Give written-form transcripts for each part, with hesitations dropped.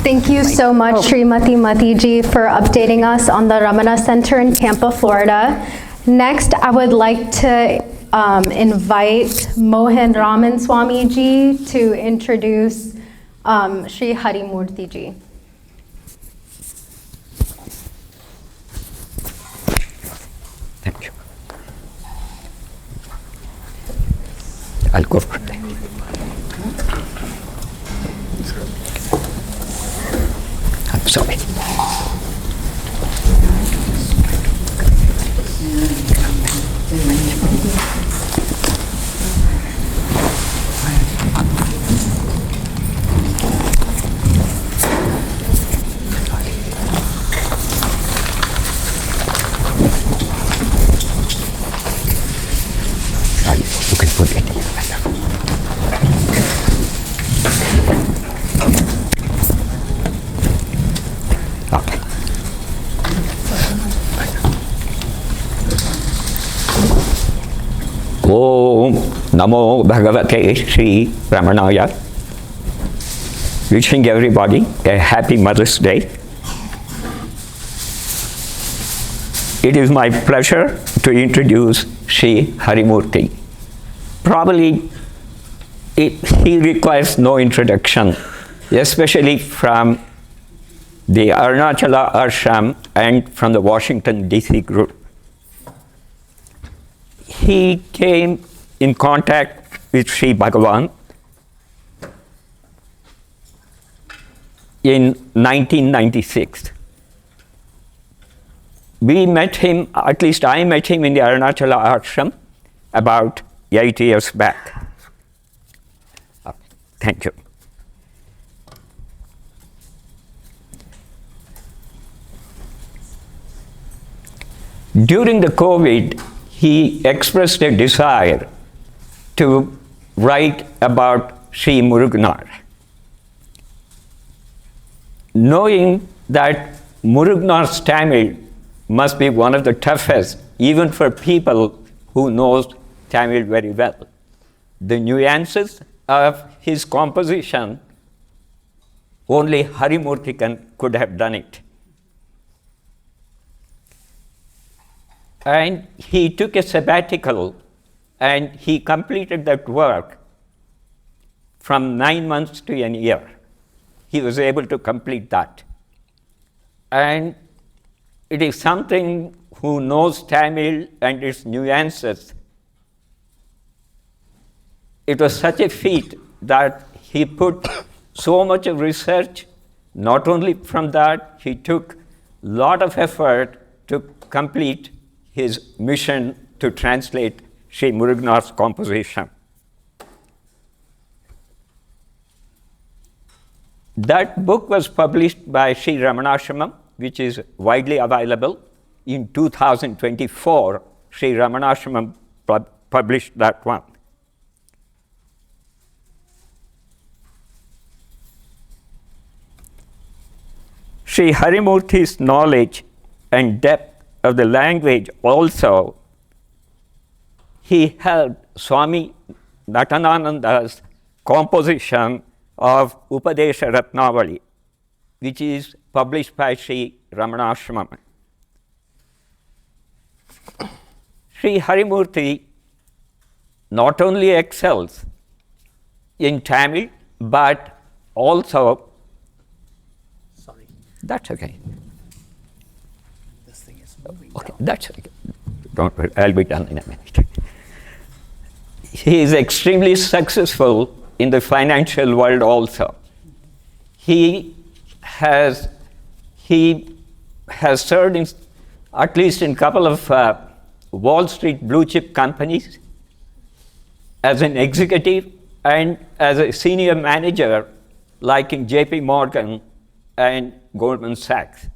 Thank you so much, Srimati Matiji, for updating us on the Ramana Center in Tampa, Florida. Next, I would like to invite Mohan Raman Swamiji to introduce Shri Hari Moorthy ji. Thank you. I'll go from there. I'm sorry. You can put it here. Okay. Om Namo Bhagavate Shri Ramanaya. Wishing everybody a happy Mother's Day. It is my pleasure to introduce Shri Hari Moorthy. Probably he requires no introduction, especially from the Arunachala Ashram and from the Washington DC group. He came in contact with Sri Bhagavan in 1996. We met him, at least I met him in the Arunachala Ashram about 8 years back. Thank you. During the COVID, he expressed a desire to write about Sri Muruganar. Knowing that Muruganar's Tamil must be one of the toughest, even for people who knows Tamil very well. The nuances of his composition, only Hari Moorthy could have done it. And he took a sabbatical and he completed that work from 9 months to a year. He was able to complete that. And it is something who knows Tamil and its nuances. It was such a feat that he put so much of research. Not only from that, he took a lot of effort to complete his mission to translate Sri Muruganar's composition. That book was published by Sri Ramanashramam, which is widely available. In 2024, Sri Ramanashramam published that one. Sri Hari Moorthy's knowledge and depth of the language also, he helped Swami Natanananda's composition of Upadesha Ratnavali, which is published by Sri Ramanashramam. Sri Hari Moorthy not only excels in Tamil, but also, sorry, that's okay. This thing is moving. Okay, that's okay. Don't worry, I'll be done in a minute. He is extremely successful in the financial world also. He has served in, at least in a couple of Wall Street blue chip companies as an executive and as a senior manager, like in JP Morgan and Goldman Sachs.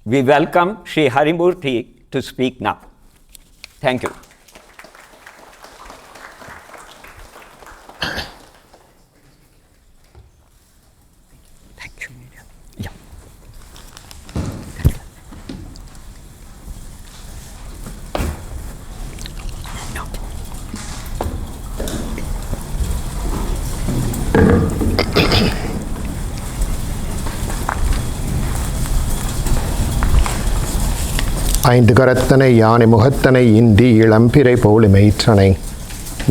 We welcome Shri Hari Moorthy to speak now. Thank you. Thank you. Yeah. No. ஐந்து கரத்தனை யானை முகத்தனை இந்தி இளம்பிறை போலி மெய்ற்றனை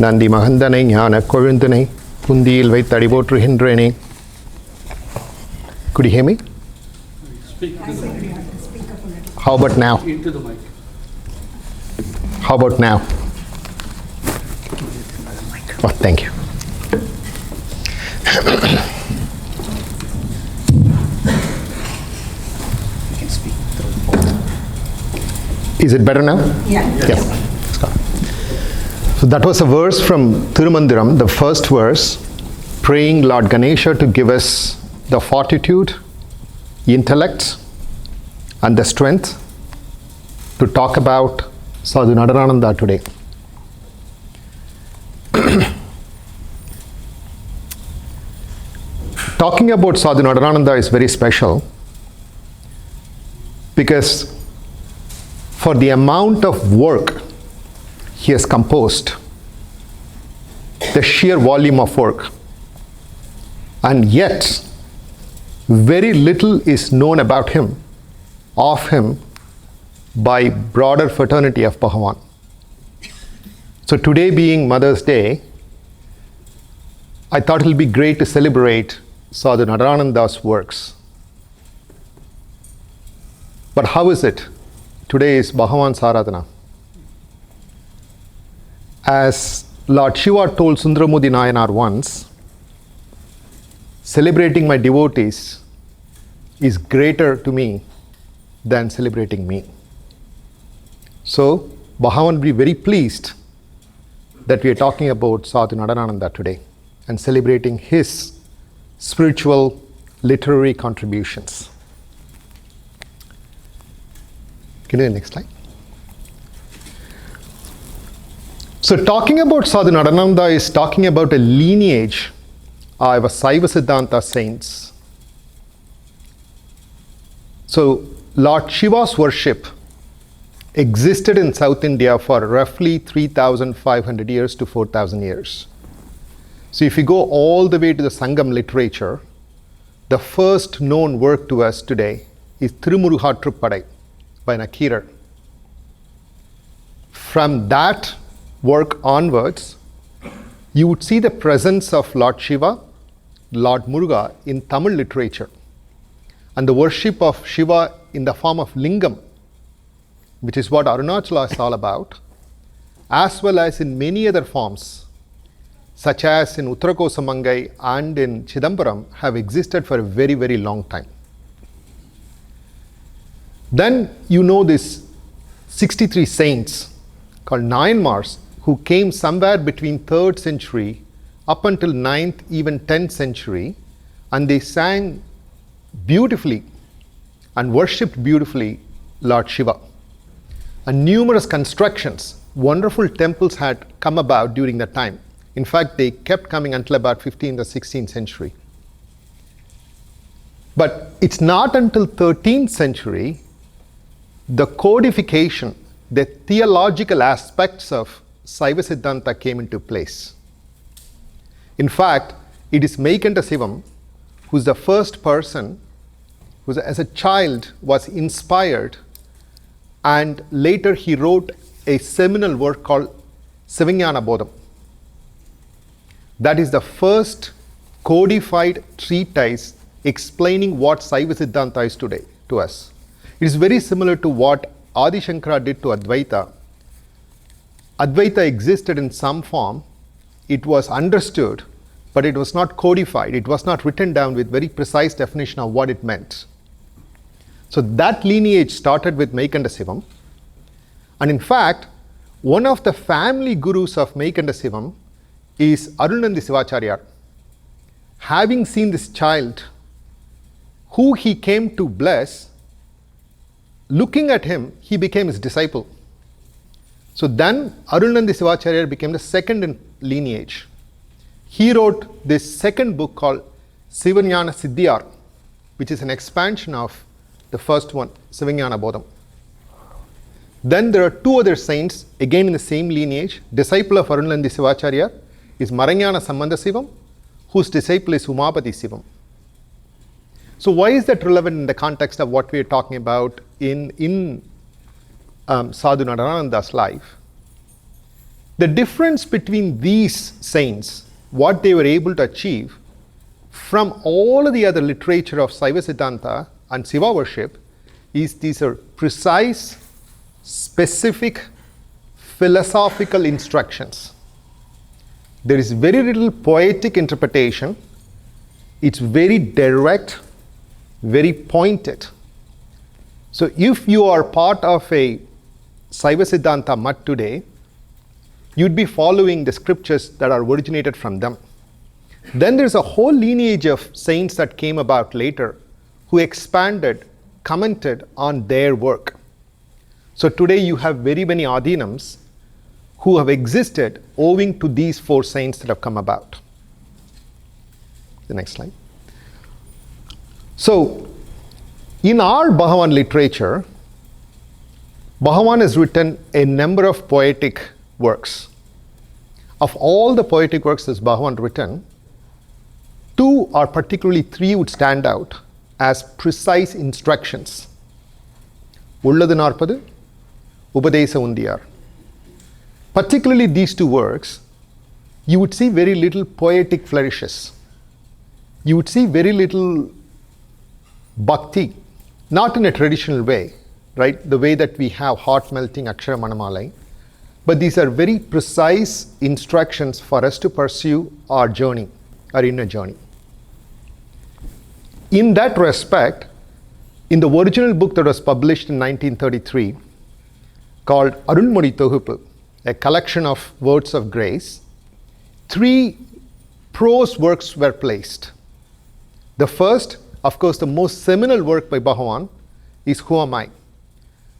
நந்தி மகந்தனை ஞான கொழுந்தினை புந்தியில் வைத்தடி போற்றுகின்றேனே. Could you hear me? How about now? Into the mic. How about now? Oh, thank you. You can speak through both. Is it better now? Yeah. Yes. So that was a verse from Thirumandiram, the first verse, praying Lord Ganesha to give us the fortitude, intellect, and the strength to talk about Sadhu Natanananda today. Talking about Sadhu Natanananda is very special because for the amount of work he has composed, the sheer volume of work, and yet very little is known about him, of him, by broader fraternity of Bhagavan. So today being Mother's Day, I thought it will be great to celebrate Sadhu Natanananda's works. But how is it? Today is Bhagavan's Aradhana. As Lord Shiva told Sundaramudi Nayanar once, celebrating my devotees is greater to me than celebrating me. So, Bhagavan will be very pleased that we are talking about Sadhu Natanananda today and celebrating his spiritual literary contributions. Can you do the next slide? So talking about Sadhu Natanananda is talking about a lineage of Saiva Siddhanta saints. So Lord Shiva's worship existed in South India for roughly 3,500 years to 4,000 years. So if you go all the way to the Sangam literature, the first known work to us today is Thirumurugatrupadai by Nakirar. From that work onwards, you would see the presence of Lord Shiva, Lord Muruga in Tamil literature, and the worship of Shiva in the form of Lingam, which is what Arunachala is all about, as well as in many other forms, such as in Uttarakosamangai and in Chidambaram, have existed for a very, very long time. Then you know these 63 saints called Nayanmars who came somewhere between 3rd century up until 9th, even 10th century, and they sang beautifully and worshipped beautifully Lord Shiva. And numerous constructions, wonderful temples had come about during that time. In fact, they kept coming until about 15th or 16th century. But it's not until 13th century the codification, the theological aspects of Saiva Siddhanta came into place. In fact, it is Meikanta Sivam who's the first person who as a child was inspired, and later he wrote a seminal work called Sivajnana Bodham. That is the first codified treatise explaining what Saiva Siddhanta is today to us. It is very similar to what Adi Shankara did to Advaita. Advaita existed in some form, it was understood, but it was not codified, it was not written down with very precise definition of what it meant. So that lineage started with Meikanda Sivam, and in fact, one of the family gurus of Meikanda Sivam is Arunandi Sivacharya. Having seen this child who he came to bless, looking at him, he became his disciple. So then Arunandi Sivacharya became the second in lineage. He wrote this second book called Sivajnana Siddhiyar, which is an expansion of the first one, Sivajnana Bodham. Then there are two other saints, again in the same lineage, disciple of Arunandi Sivacharya, is Maranyana Sambandha Sivam, whose disciple is Umapati Sivam. So why is that relevant in the context of what we are talking about in Sadhu Natanananda's life? The difference between these saints, what they were able to achieve from all of the other literature of Saiva Siddhanta and Siva worship, is these are precise, specific, philosophical instructions. There is very little poetic interpretation. It's very direct, very pointed. So if you are part of a Saiva Siddhanta Mutt today, you'd be following the scriptures that are originated from them. Then there's a whole lineage of saints that came about later who expanded, commented on their work. So today you have very many Adhinams who have existed owing to these four saints that have come about. The next slide. So in our Bhagavan literature, Bhagavan has written a number of poetic works. Of all the poetic works that Bhagavan written, two or particularly three would stand out as precise instructions. Ulladu Narpadu, Upadesa Undiyar. Particularly these two works, you would see very little poetic flourishes. You would see very little bhakti, not in a traditional way, right? The way that we have heart melting Akshara Manamalai. But these are very precise instructions for us to pursue our journey, our inner journey. In that respect, in the original book that was published in 1933, called Arulmodi Tohupu, a collection of words of grace, three prose works were placed. The first, of course, the most seminal work by Bhagavan is Who Am I?,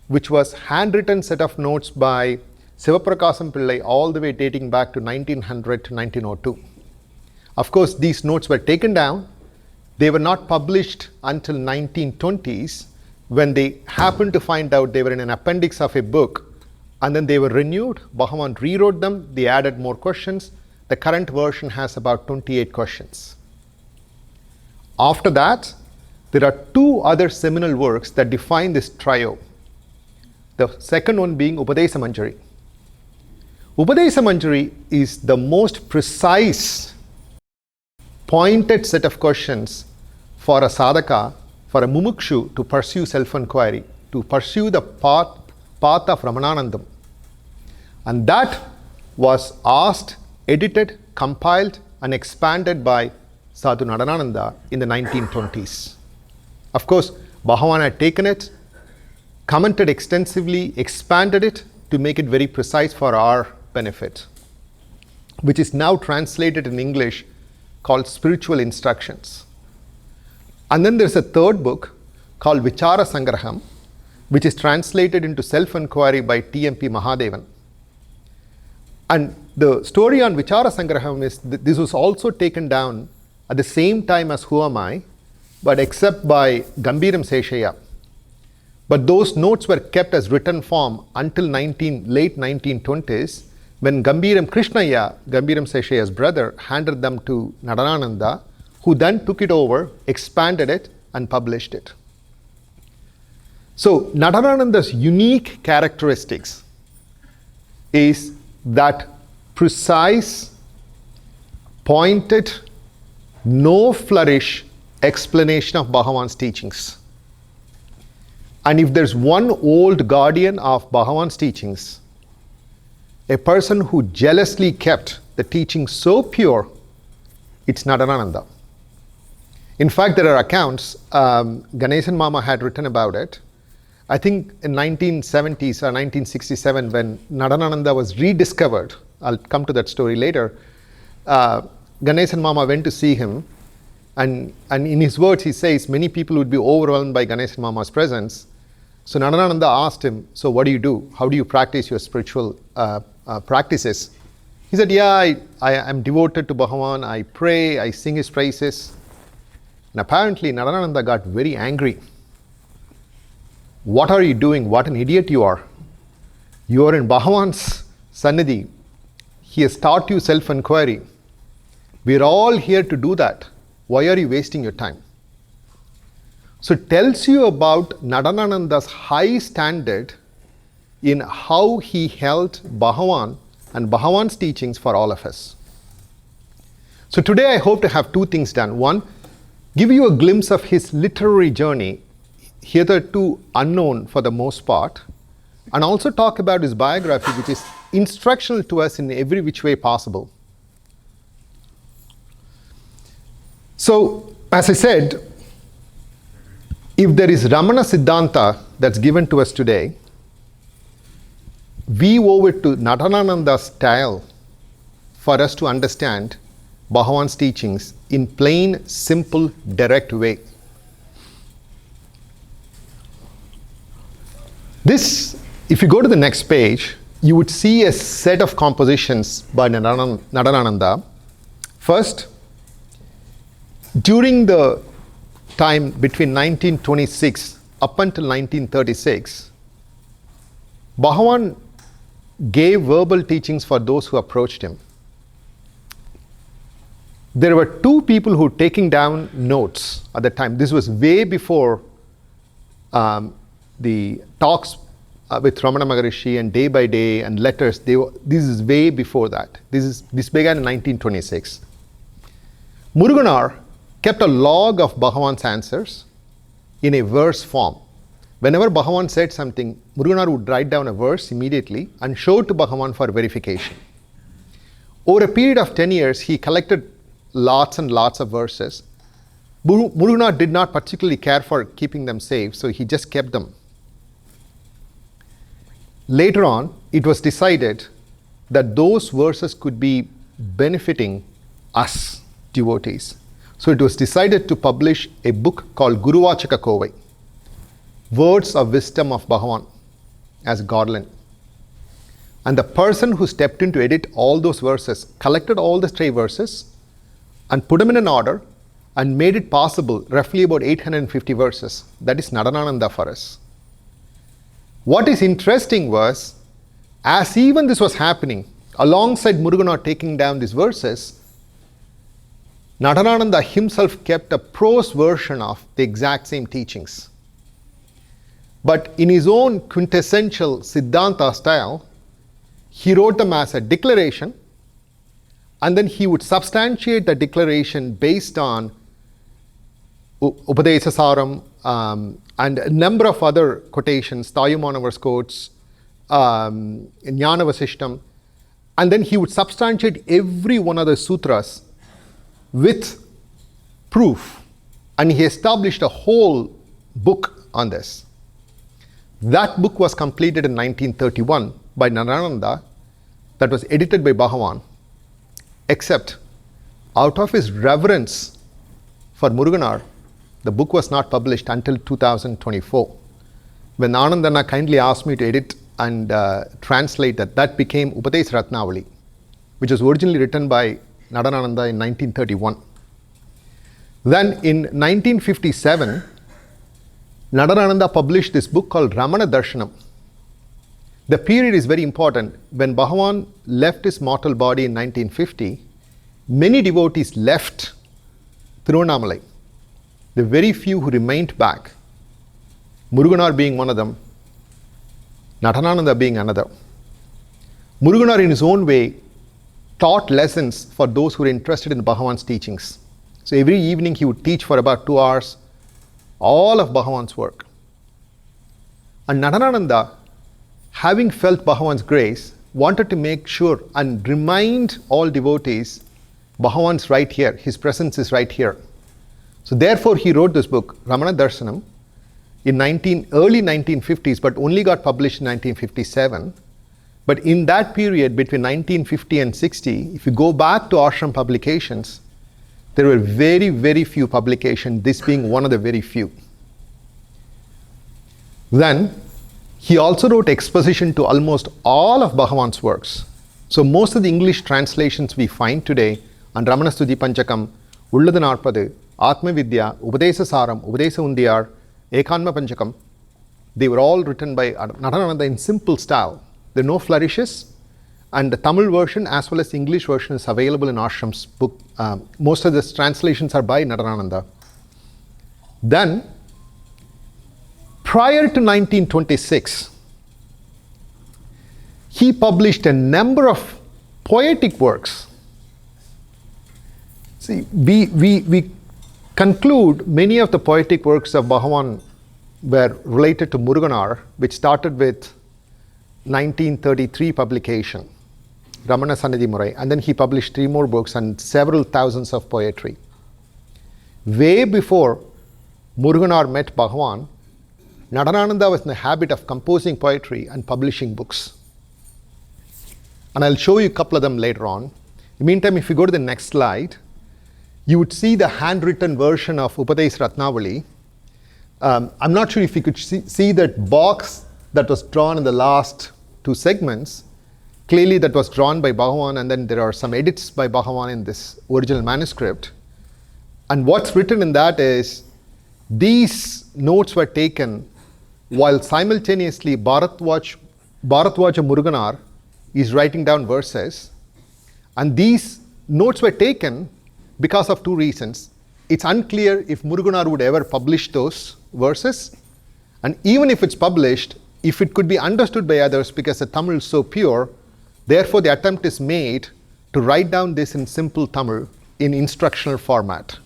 which was handwritten set of notes by Sivaprakasam Pillai all the way dating back to 1900 to 1902. Of course, these notes were taken down. They were not published until 1920s when they happened to find out they were in an appendix of a book, and then they were renewed. Bhagavan rewrote them. They added more questions. The current version has about 28 questions. After that, there are two other seminal works that define this trio. The second one being Upadesa Manjari. Upadesa Manjari is the most precise, pointed set of questions for a sadhaka, for a mumukshu to pursue self-inquiry, to pursue the path of Ramananandam. And that was asked, edited, compiled, and expanded by Sadhu Natanananda in the 1920s. Of course, Bhagavan had taken it, commented extensively, expanded it to make it very precise for our benefit, which is now translated in English called Spiritual Instructions. And then there's a third book called Vichara Sangraham, which is translated into Self-Inquiry by T.M.P. Mahadevan. And the story on Vichara Sangraham is that this was also taken down at the same time as Who Am I?, but except by Gambiram Seshaya. But those notes were kept as written form until late 1920s, when Gambiram Krishnaya, Gambiram Seshaya's brother, handed them to Natanananda, who then took it over, expanded it, and published it. So Natanananda's unique characteristics is that precise, pointed, no flourish explanation of Bhagavan's teachings. And if there's one old guardian of Bhagavan's teachings, a person who jealously kept the teaching so pure, it's Natanananda. In fact, there are accounts, Ganesan Mama had written about it. I think in 1970s or 1967, when Natanananda was rediscovered, I'll come to that story later, Ganesan Mama went to see him, and in his words he says, many people would be overwhelmed by Ganesan Mama's presence. So Natanananda asked him, so what do you do? How do you practice your spiritual practices? He said, yeah, I am devoted to Bhagavan, I pray, I sing his praises. And apparently Natanananda got very angry. What are you doing? What an idiot you are. You are in Bhagavan's Sannidhi. He has taught you self-inquiry. We're all here to do that. Why are you wasting your time? So it tells you about Natanananda's high standard in how he held Bhagavan and Bhagavan's teachings for all of us. So today I hope to have two things done. One, give you a glimpse of his literary journey, hitherto unknown for the most part, and also talk about his biography, which is instructional to us in every which way possible. So, as I said, if there is Ramana Siddhanta that's given to us today, we owe it to Natanananda's style for us to understand Bhagavan's teachings in plain, simple, direct way. This, if you go to the next page, you would see a set of compositions by Natanananda. First, during the time between 1926 up until 1936, Bhagavan gave verbal teachings for those who approached him. There were two people who were taking down notes at the time. This was way before the talks with Ramana Maharishi and day by day and letters. This is way before that. This began in 1926. Muruganar kept a log of Bhagavan's answers in a verse form. Whenever Bhagavan said something, Muruganar would write down a verse immediately and show it to Bhagavan for verification. Over a period of 10 years, he collected lots and lots of verses. Muruganar did not particularly care for keeping them safe, so he just kept them. Later on, it was decided that those verses could be benefiting us, devotees. So it was decided to publish a book called Guruvachaka Kovai, Words of Wisdom of Bhagavan, as Godlin. And the person who stepped in to edit all those verses collected all the stray verses and put them in an order and made it possible, roughly about 850 verses. That is Natanananda for us. What is interesting was, as even this was happening, alongside Muruganar taking down these verses, Natanananda himself kept a prose version of the exact same teachings. But in his own quintessential Siddhanta style, he wrote them as a declaration, and then he would substantiate the declaration based on Upadesa Saram and a number of other quotations, Tayumanava's quotes, Jnana Vasishtam, and then he would substantiate every one of the sutras with proof, and he established a whole book on this. That book was completed in 1931 by Natanananda, that was edited by Bhagavan, except out of his reverence for Muruganar, the book was not published until 2024. When Anandana kindly asked me to edit and translate that became Upadesh Ratnavali, which was originally written by Natanananda in 1931. Then in 1957, Natanananda published this book called Ramana Darshanam. The period is very important. When Bhagavan left his mortal body in 1950, many devotees left Tiruvannamalai. The very few who remained back, Muruganar being one of them, Natanananda being another. Muruganar in his own way taught lessons for those who were interested in Bhagavan's teachings. So every evening he would teach for about 2 hours all of Bhagavan's work. And Natanananda, having felt Bhagavan's grace, wanted to make sure and remind all devotees Bhagavan's right here, his presence is right here. So therefore he wrote this book, Ramana Darshanam, in early 1950s, but only got published in 1957. But in that period between 1950 and 60, if you go back to ashram publications, there were very, very few publications, this being one of the very few. Then he also wrote exposition to almost all of Bhagavan's works. So most of the English translations we find today on Ramana Stuti Panchakam, Ulladu Narpadu, Atma Vidya, Upadesa Saram, Upadesa Undiyar, Ekanma Panchakam, they were all written by Natanananda in simple style. There are no flourishes, And the Tamil version as well as the English version is available in Ashram's book. Most of the translations are by Natanananda. Then, prior to 1926, he published a number of poetic works. See, we conclude many of the poetic works of Bhagavan were related to Muruganar, which started with 1933 publication, Ramana Sannidhi Murai, and then he published 3 more books and several thousands of poetry. Way before Muruganar met Bhagavan, Natanananda was in the habit of composing poetry and publishing books. And I'll show you a couple of them later on. In the meantime, if you go to the next slide, you would see the handwritten version of Upadesh Ratnavali. I'm not sure if you could see that box that was drawn in the last 2 segments. Clearly that was drawn by Bhagavan, and then there are some edits by Bhagavan in this original manuscript. And what's written in that is, these notes were taken while simultaneously Bharatwaja Muruganar is writing down verses. And these notes were taken because of 2 reasons. It's unclear if Muruganar would ever publish those verses, and even if it's published, if it could be understood by others, because the Tamil is so pure, therefore the attempt is made to write down this in simple Tamil in instructional format.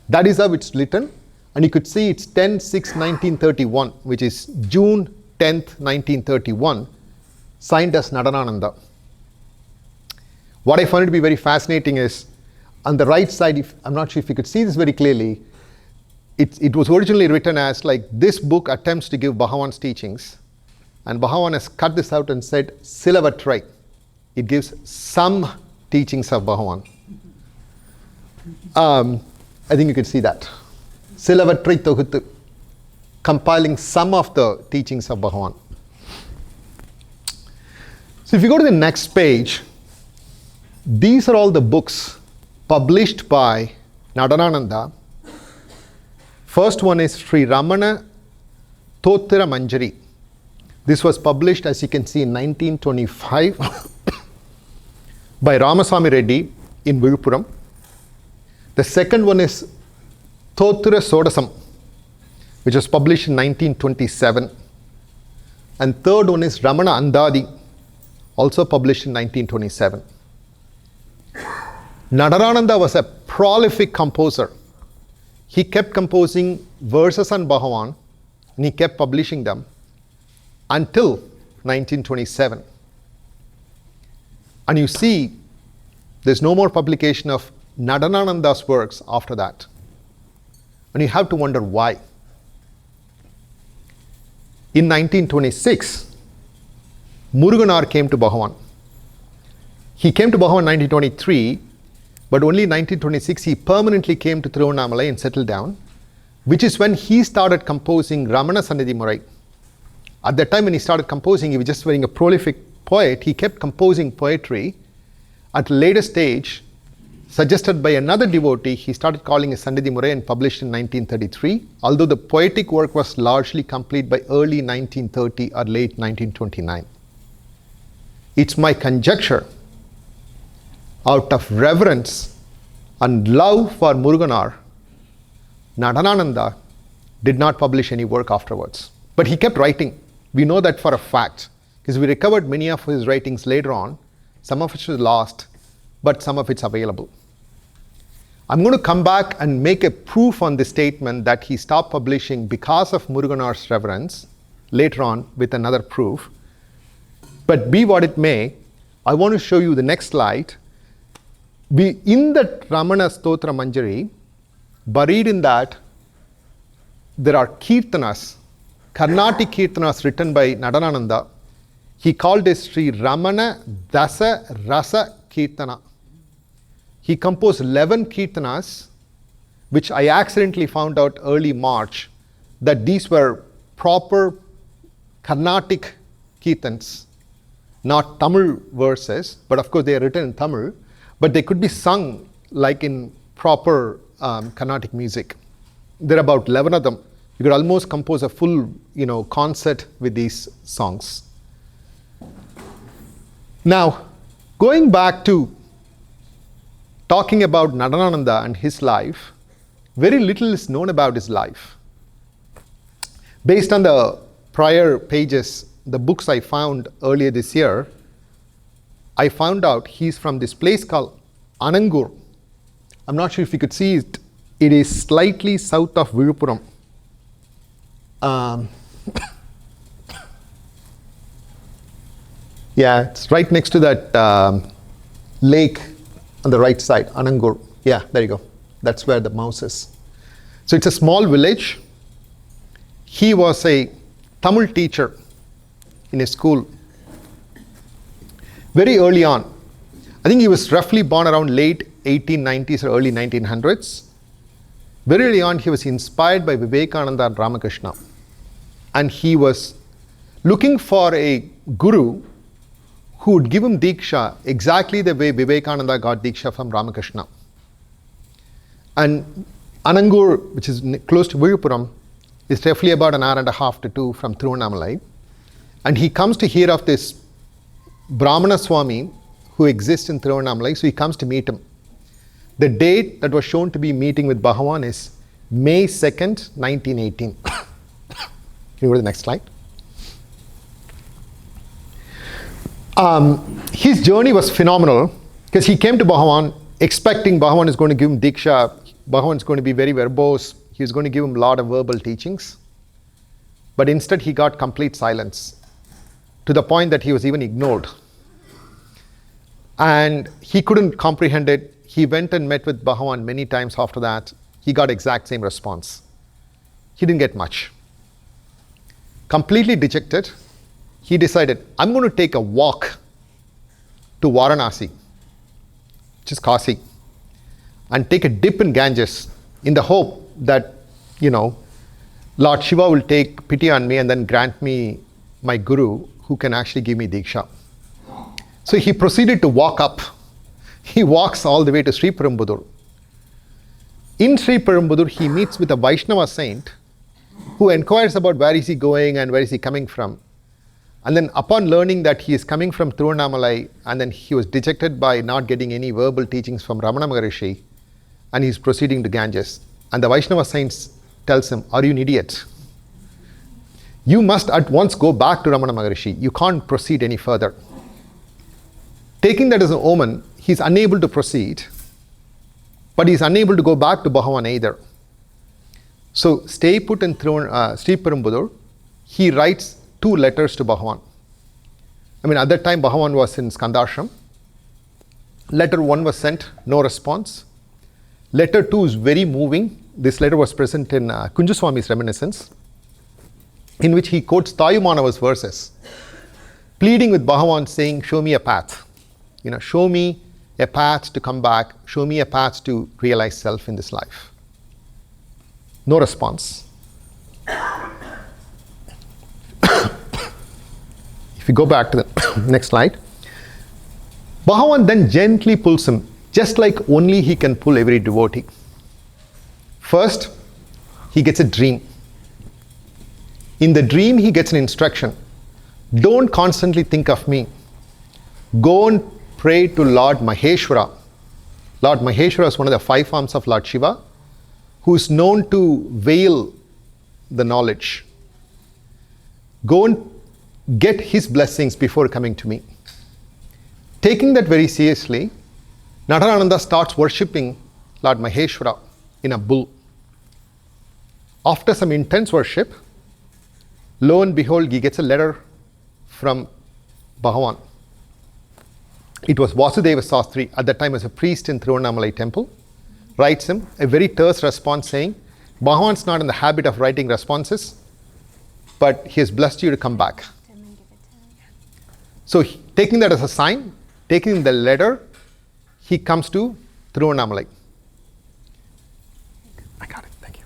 That is how it's written, and you could see it's 10/6/1931, which is June 10th, 1931, signed as Natanananda. What I found to be very fascinating is, on the right side, I'm not sure if you could see this very clearly, it was originally written as like, this book attempts to give Bhagavan's teachings, and Bhagavan has cut this out and said, Silavatrai. It gives some teachings of Bhagavan. I think you could see that. Silavatrai Toguttu, compiling some of the teachings of Bhagavan. So if you go to the next page, these are all the books published by Natanananda. First one is Shri Ramana Thottira Manjari. This was published, as you can see, in 1925 by Ramaswamy Reddy in Viluppuram. The second one is Thottira Sodasam, which was published in 1927. And third one is Ramana Andadi, also published in 1927. Natanananda was a prolific composer. He kept composing verses on Bhagavan, and he kept publishing them until 1927. And you see, there's no more publication of Natanananda's works after that. And you have to wonder why. In 1926, Muruganar came to Bhagavan. He came to Bhagavan in 1923, but only in 1926 he permanently came to Tiruvannamalai and settled down, which is when he started composing Ramana Sannidhi Murai. At that time when he started composing, he was just being a prolific poet. He kept composing poetry. At a later stage, suggested by another devotee, he started calling it Sannidhi Murai and published in 1933, although the poetic work was largely complete by early 1930 or late 1929. It's my conjecture, out of reverence and love for Muruganar, Natanananda did not publish any work afterwards. But he kept writing. We know that for a fact, because we recovered many of his writings later on. Some of it was lost, but some of it's available. I'm going to come back and make a proof on the statement that he stopped publishing because of Muruganar's reverence later on with another proof. But be what it may, I want to show you the next slide. In that Ramana Stotra Manjari, buried in that, there are kirtanas, Carnatic kirtanas written by Natanananda. He called it Sri Ramana Dasa Rasa Kirtana. He composed 11 kirtanas, which I accidentally found out early March, that these were proper Carnatic kirtans, not Tamil verses, but of course they are written in Tamil, but they could be sung like in proper Carnatic music. There are about 11 of them. You could almost compose a full, concert with these songs. Now, Going back to talking about Natanananda and his life, very little is known about his life. Based on the prior pages, the books I found earlier this year, I found out he's from this place called Anangur. I'm not sure if you could see it. It is slightly south of Viluppuram. Yeah, it's right next to that lake on the right side, Anangur. Yeah, there you go. That's where the mouse is. So it's a small village. He was a Tamil teacher in a school very early on. I think he was roughly born around late 1890s or early 1900s. Very early on, he was inspired by Vivekananda and Ramakrishna. And he was looking for a guru who would give him Diksha exactly the way Vivekananda got Diksha from Ramakrishna. And Anangur, which is close to Viluppuram, is roughly about an hour and a half to 2 from Tiruvannamalai. And he comes to hear of this Brahmana Swami who exists in Tiruvannamalai, so he comes to meet him. The date that was shown to be meeting with Bhagavan is May 2nd, 1918. Can you go to the next slide? His journey was phenomenal because he came to Bhagavan expecting Bhagavan is going to give him Diksha. Bhagavan is going to be very verbose. He's going to give him a lot of verbal teachings. But instead he got complete silence to the point that he was even ignored. And he couldn't comprehend it. He went and met with Bhagavan many times after that. He got exact same response. He didn't get much. Completely dejected, he decided, I'm going to take a walk to Varanasi, which is Kasi, and take a dip in Ganges in the hope that, Lord Shiva will take pity on me and then grant me my guru who can actually give me Diksha. So he proceeded to walk up. He walks all the way to Shri Perumbudur. In Shri Perumbudur, he meets with a Vaishnava saint who inquires about where is he going and where is he coming from. And then upon learning that he is coming from Tiruvannamalai, and then he was dejected by not getting any verbal teachings from Ramana Maharishi, and he's proceeding to Ganges. And the Vaishnava saint tells him, are you an idiot? You must at once go back to Ramana Maharishi. You can't proceed any further. Taking that as an omen, he's unable to proceed, but he's unable to go back to Bhagavan either. So stay put in Sri Perumbudur. He writes 2 letters to Bhagavan. At that time Bhagavan was in Skandashram. Letter 1 was sent, no response. Letter 2 is very moving. This letter was present in Kunjaswami's reminiscence, in which he quotes Tayumanava's verses, pleading with Bhagavan, saying, show me a path. Show me a path to come back. Show me a path to realize self in this life. No response. If you go back to the next slide, Bhagavan then gently pulls him, just like only he can pull every devotee. First, he gets a dream. In the dream, he gets an instruction. Don't constantly think of me. Go and pray to Lord Maheshwara. Lord Maheshwara is one of the 5 forms of Lord Shiva, who is known to veil the knowledge. Go and get his blessings before coming to me. Taking that very seriously, Natanananda starts worshipping Lord Maheshwara in a bull. After some intense worship, lo and behold, he gets a letter from Bhagavan. It was Vasudeva Sastri, at that time as a priest in Tiruvannamalai temple, writes him a very terse response saying, Bhagavan's not in the habit of writing responses, but he has blessed you to come back. So taking that as a sign, taking the letter, he comes to Tiruvannamalai. I got it, thank you.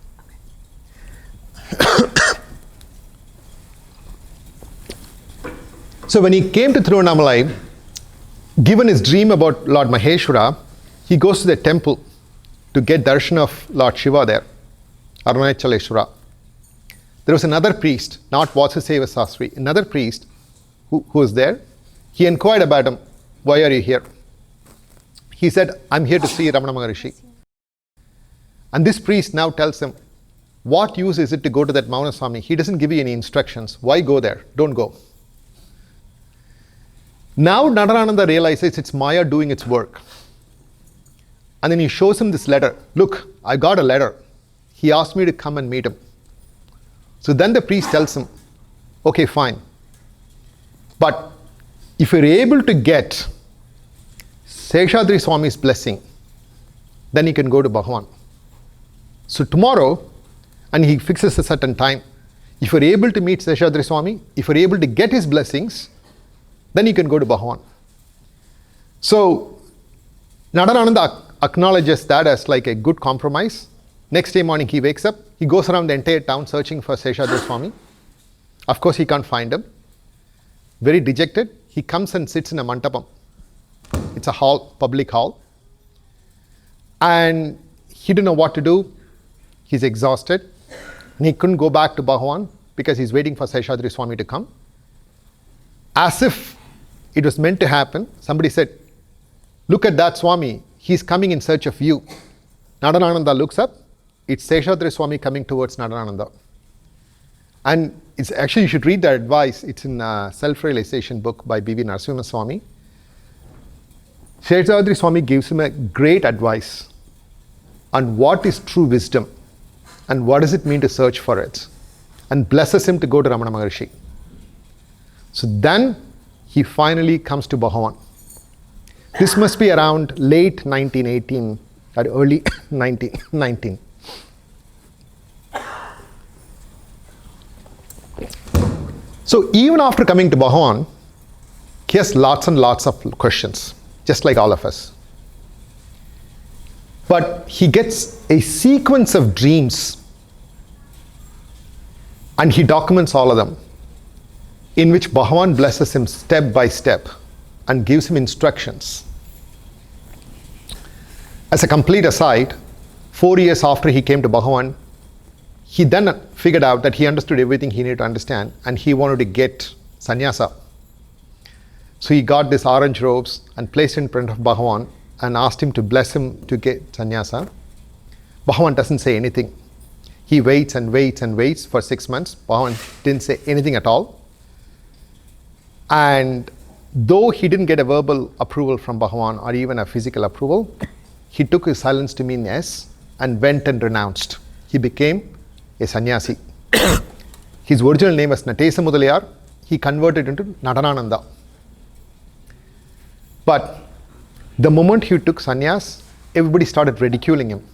So when he came to Tiruvannamalai, given his dream about Lord Maheshwara, he goes to the temple to get darshan of Lord Shiva there, Arunachaleshwara. There was another priest, not Vasudeva Sastri, another priest who was there. He inquired about him. why are you here? He said, I'm here to see Ramana Maharishi. And this priest now tells him, what use is it to go to that Mauna Swami? He doesn't give you any instructions. Why go there? Don't go. Now Natanananda realizes it's Maya doing its work. And then he shows him this letter. Look, I got a letter. He asked me to come and meet him. So then the priest tells him, okay, fine. But if you're able to get Seshadri Swami's blessing, then you can go to Bhagavan. So tomorrow, and he fixes a certain time, if you're able to meet Seshadri Swami, if you're able to get his blessings, then you can go to Bhagavan. So Natanananda acknowledges that as like a good compromise. Next day morning he wakes up, he goes around the entire town searching for Seshadri Swami. Of course he can't find him. Very dejected, he comes and sits in a mandapam. It's a hall, public hall. And he didn't know what to do. He's exhausted. And he couldn't go back to Bhagavan because he's waiting for Seshadri Swami to come. As if it was meant to happen, somebody said, look at that Swami, he's coming in search of you. Natanananda looks up, it's Seshadri Swami coming towards Natanananda. And it's actually, you should read that advice. It's in a self-realization book by B.V. Narasimha Swami. Seshadri Swami gives him a great advice on what is true wisdom and what does it mean to search for it, and blesses him to go to Ramana Maharishi. So then he finally comes to Bhagavan. This must be around late 1918 or early 1919. So even after coming to Bhagavan, he has lots and lots of questions, just like all of us. But he gets a sequence of dreams and he documents all of them, in which Bhagavan blesses him step by step and gives him instructions. As a complete aside, 4 years after he came to Bhagavan, he then figured out that he understood everything he needed to understand and he wanted to get sannyasa. So he got these orange robes and placed in front of Bhagavan and asked him to bless him to get sannyasa. Bhagavan doesn't say anything. He waits and waits and waits for 6 months. Bhagavan didn't say anything at all. And though he didn't get a verbal approval from Bhagavan or even a physical approval, he took his silence to mean yes and went and renounced. He became a sannyasi. His original name was Natesa Mudaliyar. He converted into Natanananda. But the moment he took sannyas, everybody started ridiculing him.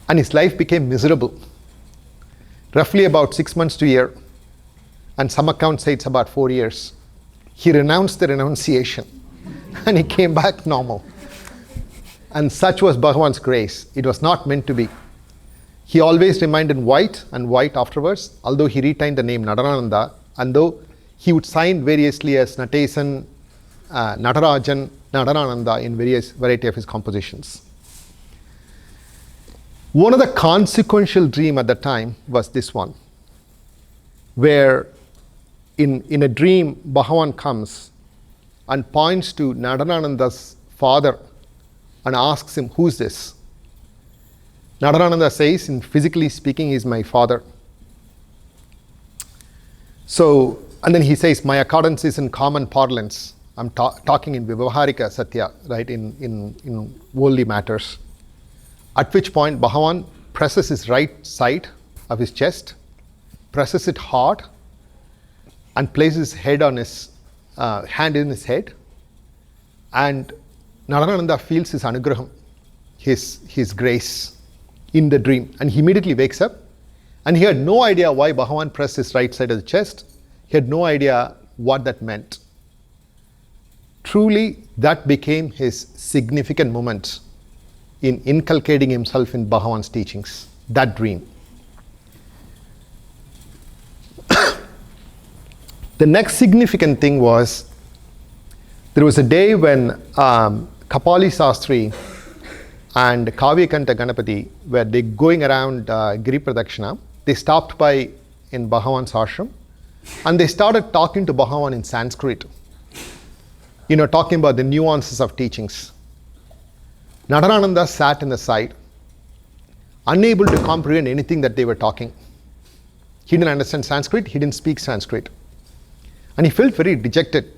And his life became miserable. Roughly about 6 months to a year, and some accounts say it's about 4 years. He renounced the renunciation and he came back normal. And such was Bhagavan's grace. It was not meant to be. He always remained in white and white afterwards, although he retained the name Natanananda, and though he would sign variously as Natesan, Natarajan, Natanananda in various variety of his compositions. One of the consequential dream at the time was this one, where in a dream Bhagavan comes and points to Natanananda's father and asks him, who's this? Natanananda says, in physically speaking, he's my father. So, and then he says, my accordance is in common parlance. I'm talking in Vivavaharika Satya, right, in worldly matters. At which point Bhagavan presses his right side of his chest, presses it hard, and places his head on his hand in his head. And Natanananda feels his anugraham, his grace in the dream. And he immediately wakes up. And he had no idea why Bhagavan pressed his right side of the chest. He had no idea what that meant. Truly, that became his significant moment in inculcating himself in Bhagavan's teachings, that dream. The next significant thing was, there was a day when Kapali Sastri and Kavyakanta Ganapati were going around Giri Pradakshina. They stopped by in Bhagavan's ashram and they started talking to Bhagavan in Sanskrit. talking about the nuances of teachings. Natanananda sat in the side, unable to comprehend anything that they were talking. He didn't understand Sanskrit, he didn't speak Sanskrit. And he felt very dejected.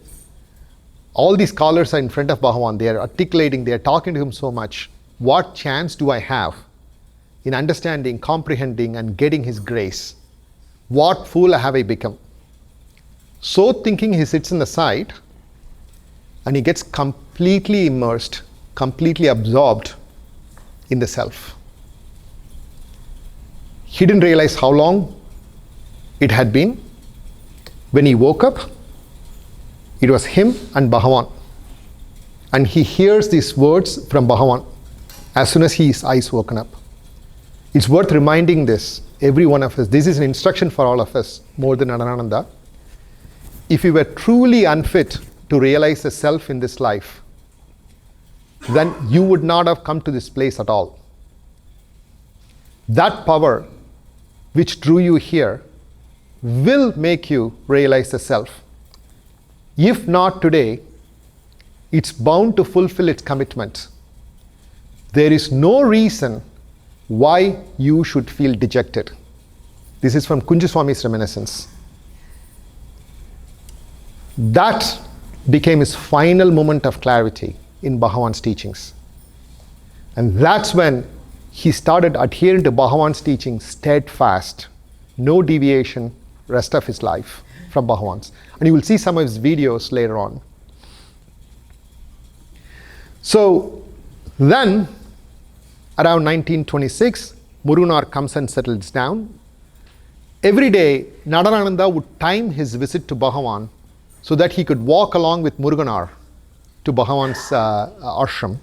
All these scholars are in front of Bhagavan, they are articulating, they are talking to him so much. What chance do I have in understanding, comprehending, and getting his grace? What fool have I become? So thinking, he sits in the side and he gets completely immersed, completely absorbed in the self. He didn't realize how long it had been. When he woke up, it was him and Bhagavan. And he hears these words from Bhagavan as soon as his eyes woken up. It's worth reminding this, every one of us. This is an instruction for all of us, more than Natanananda. If you were truly unfit to realize the self in this life, then you would not have come to this place at all. That power which drew you here will make you realize the self. If not today, it's bound to fulfill its commitment. There is no reason why you should feel dejected. This is from Kunjaswami's reminiscence. That became his final moment of clarity in Bhagavan's teachings. And that's when he started adhering to Bhagavan's teachings steadfast, no deviation, rest of his life from Bhagavan's. And you will see some of his videos later on. So then, around 1926, Muruganar comes and settles down. Every day, Natanananda would time his visit to Bhagavan so that he could walk along with Muruganar to Bhagavan's ashram.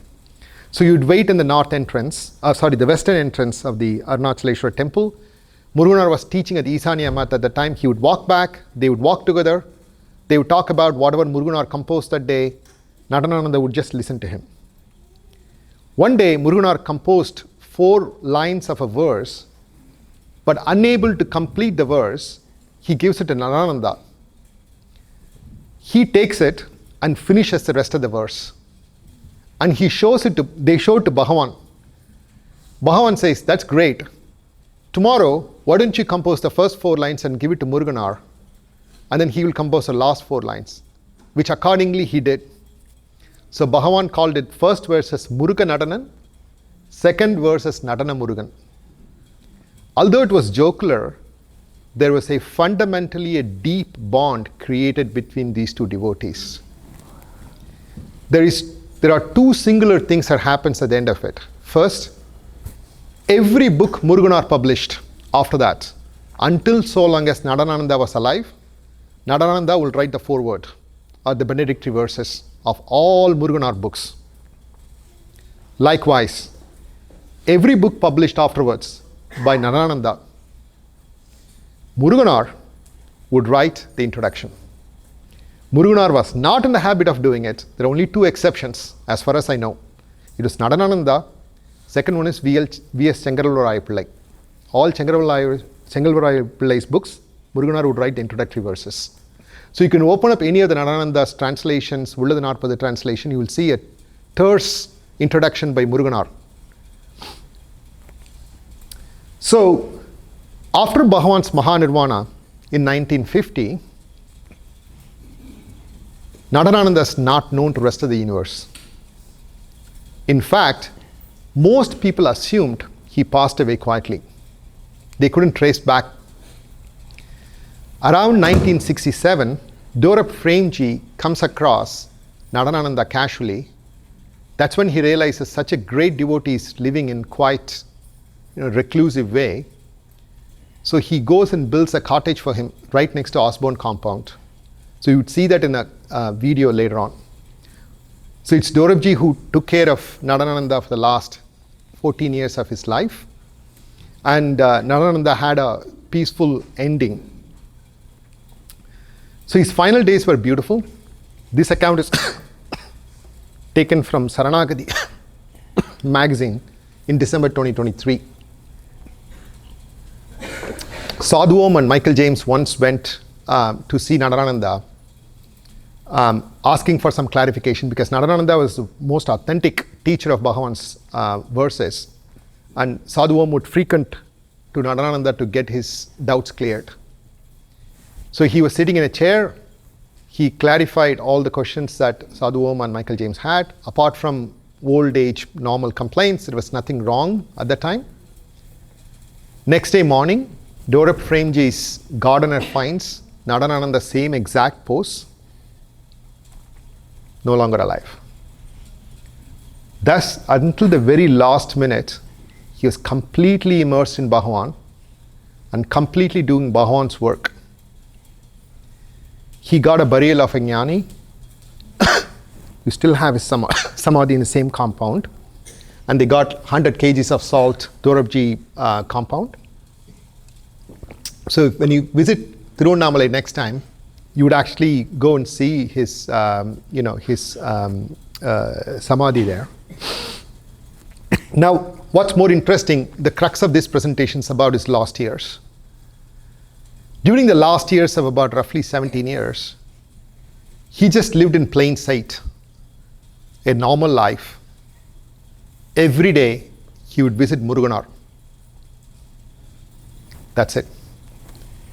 So you'd wait in the the western entrance of the Arunachaleshwar temple. Muruganar was teaching at the Isanya Math at the time. He would walk back, they would walk together, they would talk about whatever Muruganar composed that day. Natanananda would just listen to him. One day, Muruganar composed 4 lines of a verse, but unable to complete the verse, he gives it to Natanananda. He takes it and finishes the rest of the verse. And they show it to Bhagavan. Bhagavan says, that's great. Tomorrow, why don't you compose the first 4 lines and give it to Muruganar, and then he will compose the last 4 lines, which accordingly he did. So Bhagavan called it first verse as Muruga Natanan, second verse as Natana Murugan. Although it was jocular, there was fundamentally a deep bond created between these 2 devotees. There are 2 singular things that happens at the end of it. First, every book Muruganar published after that, until so long as Natanananda was alive, Natanananda will write the foreword or the benedictory verses of all Muruganar books. Likewise, every book published afterwards by Natanananda, Muruganar would write the introduction. Muruganar was not in the habit of doing it. There are only 2 exceptions, as far as I know. It was Natanananda. Second one is V.S. Chengaravarai Pillai. All Chengaravarai Pillai's books, Muruganar would write the introductory verses. So you can open up any of the Natanananda's translations, Ulladu Naarpadu translation, you will see a terse introduction by Muruganar. So, after Bhagavan's Mahanirvana in 1950, Natanananda is not known to the rest of the universe. In fact, most people assumed he passed away quietly. They couldn't trace back. Around 1967, Dorab Premji comes across Natanananda casually. That's when he realizes such a great devotee is living in quite reclusive way. So he goes and builds a cottage for him right next to Osborne compound. So you would see that in a video later on. So it's Dorabji who took care of Natanananda for the last 14 years of his life. And Natanananda had a peaceful ending. So his final days were beautiful. This account is taken from Saranagati magazine in December 2023. Sadhu and Michael James once went to see Natanananda, asking for some clarification, because Natanananda was the most authentic teacher of Bhagavan's verses, and Sadhu would frequent to Natanananda to get his doubts cleared. So he was sitting in a chair. He clarified all the questions that Sadhu Om and Michael James had. Apart from old age normal complaints, there was nothing wrong at that time. Next day morning, Dorab Fremji's gardener finds Natanananda same exact pose, no longer alive. Thus, until the very last minute, he was completely immersed in Bhagavan and completely doing Bhagavan's work. He got a burial of a jnani. You still have his samadhi in the same compound. And they got 100 kgs of salt, Dorabji compound. So when you visit Tiruvannamalai next time, you would actually go and see his, samadhi there. Now, what's more interesting, the crux of this presentation is about his last years. During the last years of about roughly 17 years, he just lived in plain sight, a normal life. Every day, he would visit Muruganar. That's it.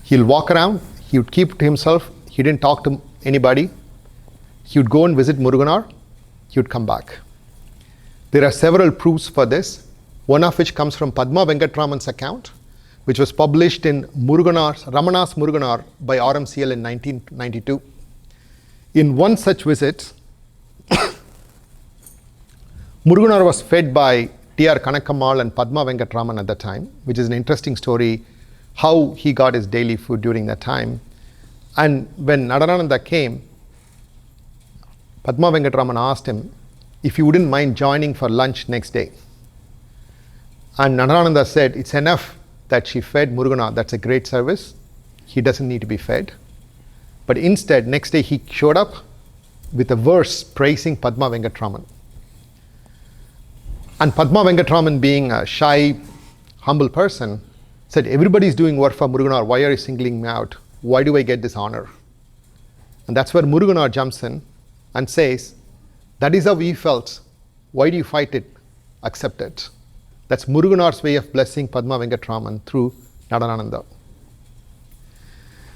He'll walk around, he would keep to himself, he didn't talk to anybody. He would go and visit Muruganar, he would come back. There are several proofs for this, one of which comes from Padma Venkatraman's account, which was published in Ramana's Muruganar by RMCL in 1992. In one such visit, Muruganar was fed by T.R. Kanakamal and Padma Venkatraman at that time, which is an interesting story, how he got his daily food during that time. And when Natanananda came, Padma Venkatraman asked him if he wouldn't mind joining for lunch next day. And Natanananda said, it's enough that she fed Muruganar, that's a great service. He doesn't need to be fed. But instead, next day he showed up with a verse praising Padma Venkatraman. And Padma Venkatraman, being a shy, humble person, said, everybody's doing work for Muruganar, why are you singling me out? Why do I get this honor? And that's where Muruganar jumps in and says, that is how we felt. Why do you fight it? Accept it. That's Muruganar's way of blessing Padma Venkatraman through Natanananda.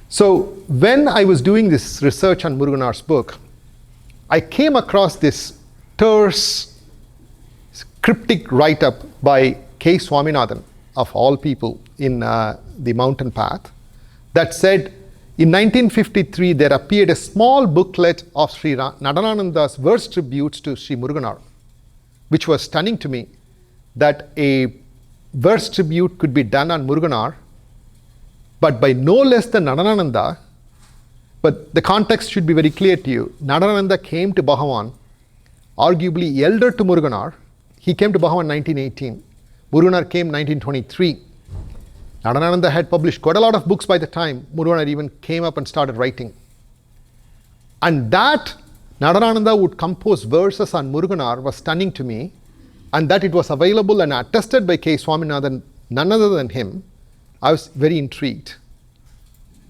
So when I was doing this research on Muruganar's book, I came across this terse, cryptic write-up by K. Swaminathan, of all people, in the Mountain Path, that said, in 1953 there appeared a small booklet of Sri Natanananda's verse tributes to Sri Muruganar, which was stunning to me, that a verse tribute could be done on Muruganar, but by no less than Natanananda. But the context should be very clear to you. Natanananda came to Bhagavan, arguably elder to Muruganar. He came to Bhagavan in 1918. Muruganar came 1923. Natanananda had published quite a lot of books by the time Muruganar even came up and started writing. And that Natanananda would compose verses on Muruganar was stunning to me, and that it was available and attested by K. Swaminathan, none other than him, I was very intrigued.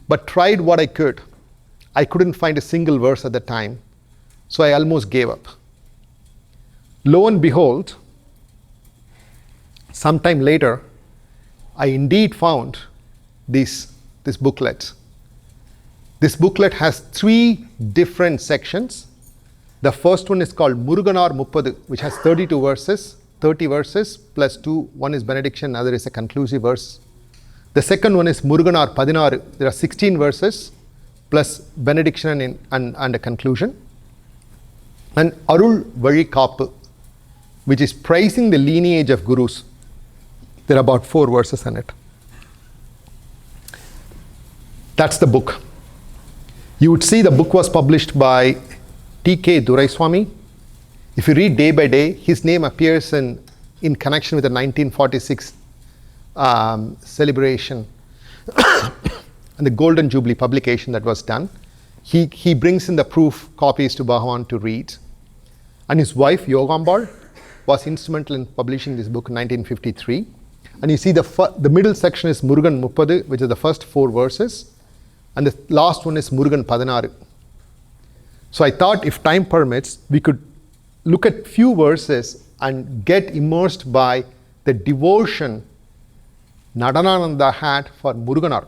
But tried what I could. I couldn't find a single verse at the time, so I almost gave up. Lo and behold, sometime later, I indeed found this booklet. This booklet has 3 different sections. The first one is called Muruganar Muppadu, which has 32 verses, 30 verses plus 2. One is benediction, other is a conclusive verse. The second one is Muruganar Padinaru. There are 16 verses plus benediction and a conclusion. And Arul Vali Kaappu, which is praising the lineage of gurus. There are about 4 verses in it. That's the book. You would see the book was published by T.K. Duraiswamy. If you read day by day, his name appears in connection with the 1946 celebration and the Golden Jubilee publication that was done. He brings in the proof copies to Bhagavan to read. And his wife, Yogambal, was instrumental in publishing this book in 1953. And you see the middle section is Murugan Muppadu, which is the first 4 verses. And the last one is Murugan Padinaru. So I thought if time permits, we could look at few verses and get immersed by the devotion Natanananda had for Muruganar.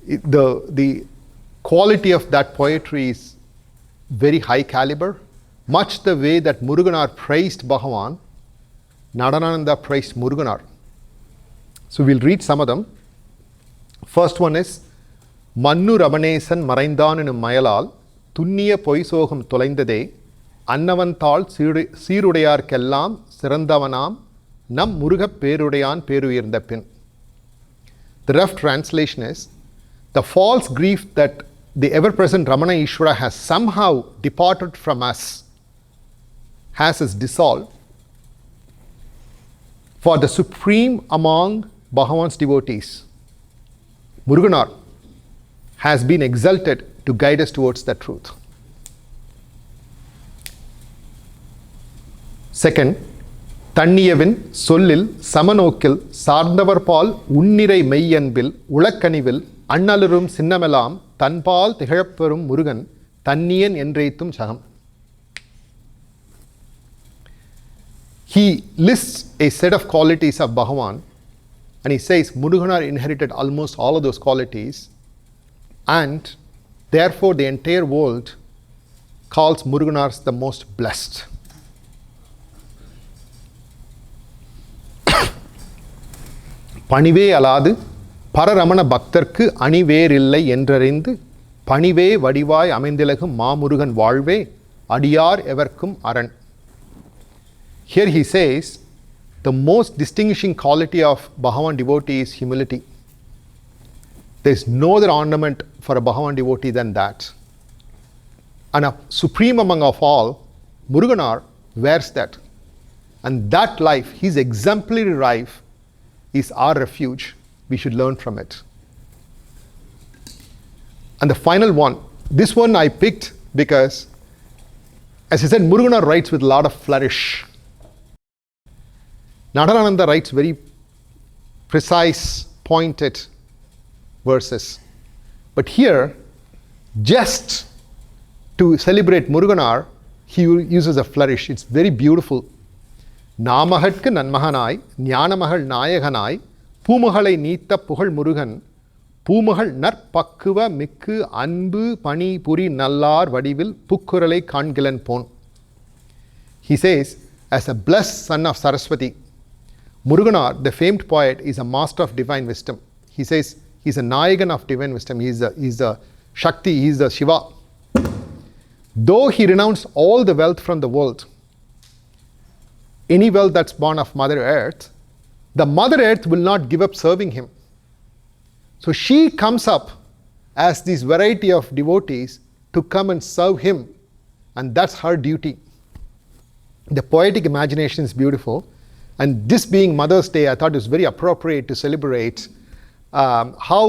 The quality of that poetry is very high caliber. Much the way that Muruganar praised Bhagavan, Natanananda praised Muruganar. So we'll read some of them. First one is Mannu Ramanesan Maraindan enum mayalal Tunniya Poisogam Tolaindade Annavanthal Sirudayarkellam Sirandavanam Nam Murugap Perudayan Peruyirnda Pin. The rough translation is, the false grief that the ever-present Ramana Ishvara has somehow departed from us, has us dissolved, for the supreme among Bhagavan's devotees, Muruganar, has been exalted to guide us towards the truth. Second, தண்ணியவின் சொல்லில் சமநோக்கில் சார்ந்தவர்பால் உன்னிறை மெய்யன்பில் உளக்கனிவில் அண்ணலரும் சின்னமெலாம் தன்பால் திகழப்பெறும் Murugan தன்னியன் என்றைத்தும் சகம். He lists a set of qualities of Bhagavan and he says Muruganar inherited almost all of those qualities, and therefore the entire world calls Muruganar the most blessed. பணிவே அலாது பரரமண பக்தர்க்கு அணிவேரில்லை என்றறிந்து பணிவே வடிவாய் அமைந்திலகும் மாமுருகன் வாழ்வே அடியார் எவர்க்கும் அரண். Here he says the most distinguishing quality of Bhagavan devotee is humility. There is no other ornament for a Bhagavan devotee than that. And a supreme among of all, Muruganar wears that. And that life, his exemplary life, is our refuge. We should learn from it. And the final one, this one I picked because, as I said, Muruganar writes with a lot of flourish. Natanananda writes very precise, pointed verses. But here, just to celebrate Muruganar, he uses a flourish. It's very beautiful. நாமகட்கு நன்மகனாய் ஞானமகள் நாயகனாய் பூமகளை நீத்த புகழ் முருகன் பூமகள் நற்பக்குவ மிக்கு அன்பு பணி புரி நல்லார் வடிவில் புக்குரலை காண்கிலன் phone. He says, as a blessed son of Saraswati, Muruganar, the famed poet, is a master of divine wisdom. He says he's a Nayagan of divine wisdom. He's the Shakti, he's the Shiva. Though he renounced all the wealth from the world, any wealth that's born of Mother Earth, the Mother Earth will not give up serving him. So she comes up as this variety of devotees to come and serve him, and that's her duty. The poetic imagination is beautiful, and this being Mother's Day, I thought it was very appropriate to celebrate how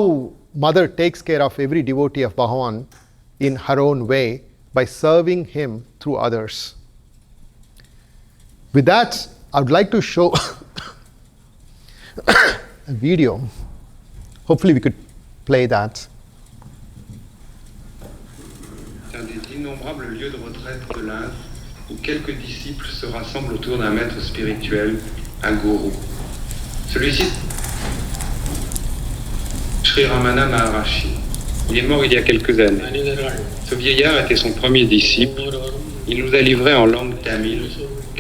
Mother takes care of every devotee of Bhagavan in her own way by serving him through others. With that, I would like to show a video. Hopefully we could play that. C'est un des innombrables lieux de retraite de l'Inde où quelques disciples se rassemblent autour d'un maître spirituel, un gourou. Celui-ci, Shri Ramana Maharashi. Il est mort il y a quelques années. Ce vieillard était son premier disciple. Il nous a livré en langue tamile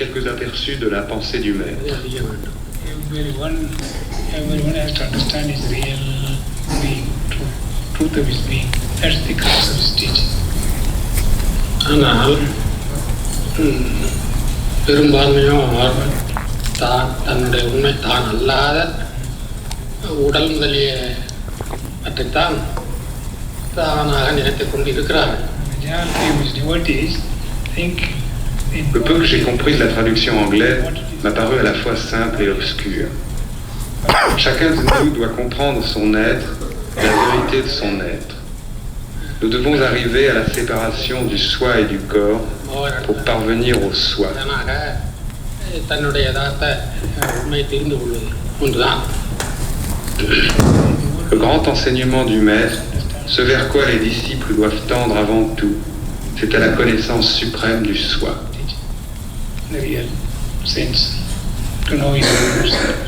quelques aperçus de la pensée du maître. Everyone has to understand his real being, truth of his being. That's the crux of his teaching. ஆனால் பெரும்பான்மையோர் தன்னுடைய உண்மை தான் அல்லாத உடல் முதலிய பற்றித்தான் தானாக நினைத்துக் கொண்டிருக்கிறார்கள். Le peu que j'ai compris de la traduction anglaise m'a paru à la fois simple et obscur. Chacun de nous doit comprendre son être, la vérité de son être. Nous devons arriver à la séparation du soi et du corps pour parvenir au soi. Le grand enseignement du maître Ce vers quoi les disciples doivent tendre avant tout, c'est à la connaissance suprême du soi. The real sense to know his own self.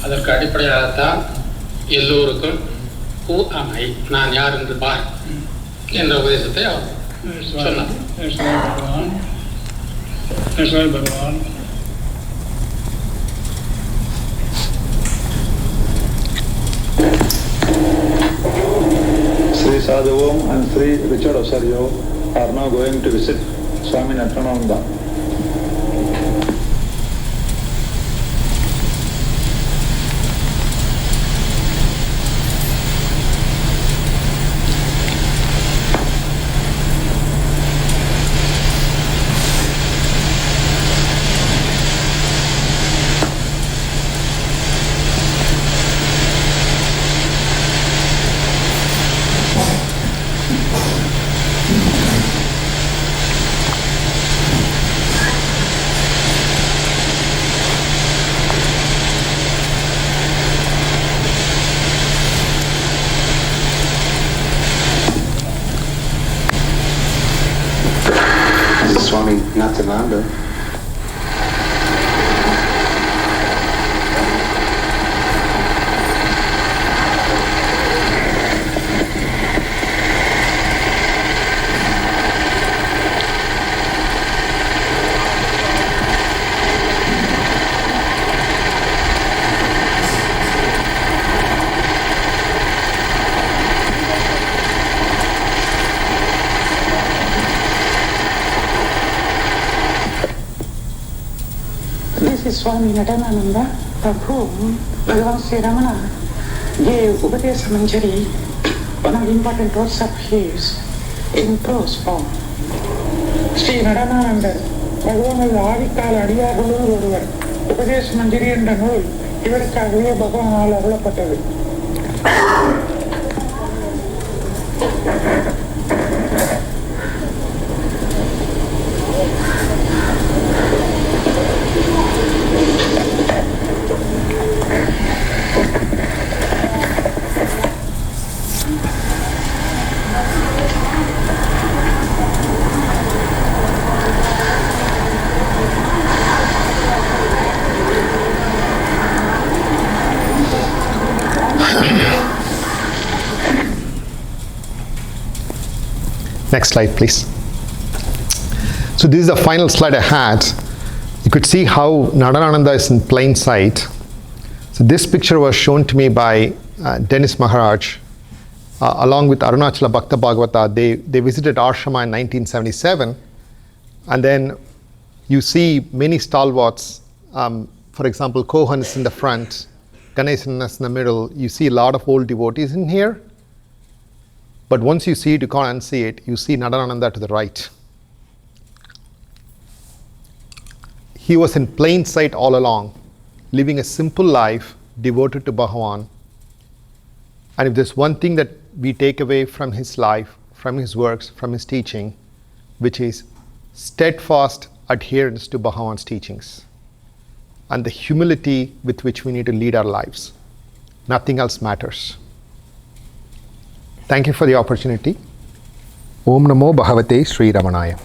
அதற்கு அடிப்படையாகத்தான் எல்லோருக்கும் who am I, நான் யார் என்று பார் என்ற உபதேசத்தை அவர் சொன்னார். That's why Bhagavan Shri Sadhu and Shri Richard Osorio are now going to visit Swami Natanananda. Swami Natanananda. This is Swami Natanananda, of whom Bhagavan Sri Ramana gave Upadesa Manjari, one of the important works of his, in prose form. Sri Natanananda, பகவானது ஆதிக்கால அடியார்களுள் ஒருவர். உபதேச மஞ்சரி என்ற நூல் இவருக்காகவே பகவானால் அருளப்பட்டது. Next slide, please. So this is the final slide I had. You could see how Natanananda is in plain sight. So this picture was shown to me by Dennis Maharaj along with Arunachala Bhakta Bhagavata. They visited Ashrama in 1977, and then you see many stalwarts. For example, Kohan is in the front, Ganesan is in the middle. You see a lot of old devotees in here. But once you see it, you can't unsee it. You see Natanananda to the right. He was in plain sight all along, living a simple life devoted to Bhagavan. And if there's one thing that we take away from his life, from his works, from his teaching, which is steadfast adherence to Bhagavan's teachings and the humility with which we need to lead our lives. Nothing else matters. Thank you for the opportunity. Om Namo Bhagavate Sri Ramanaya.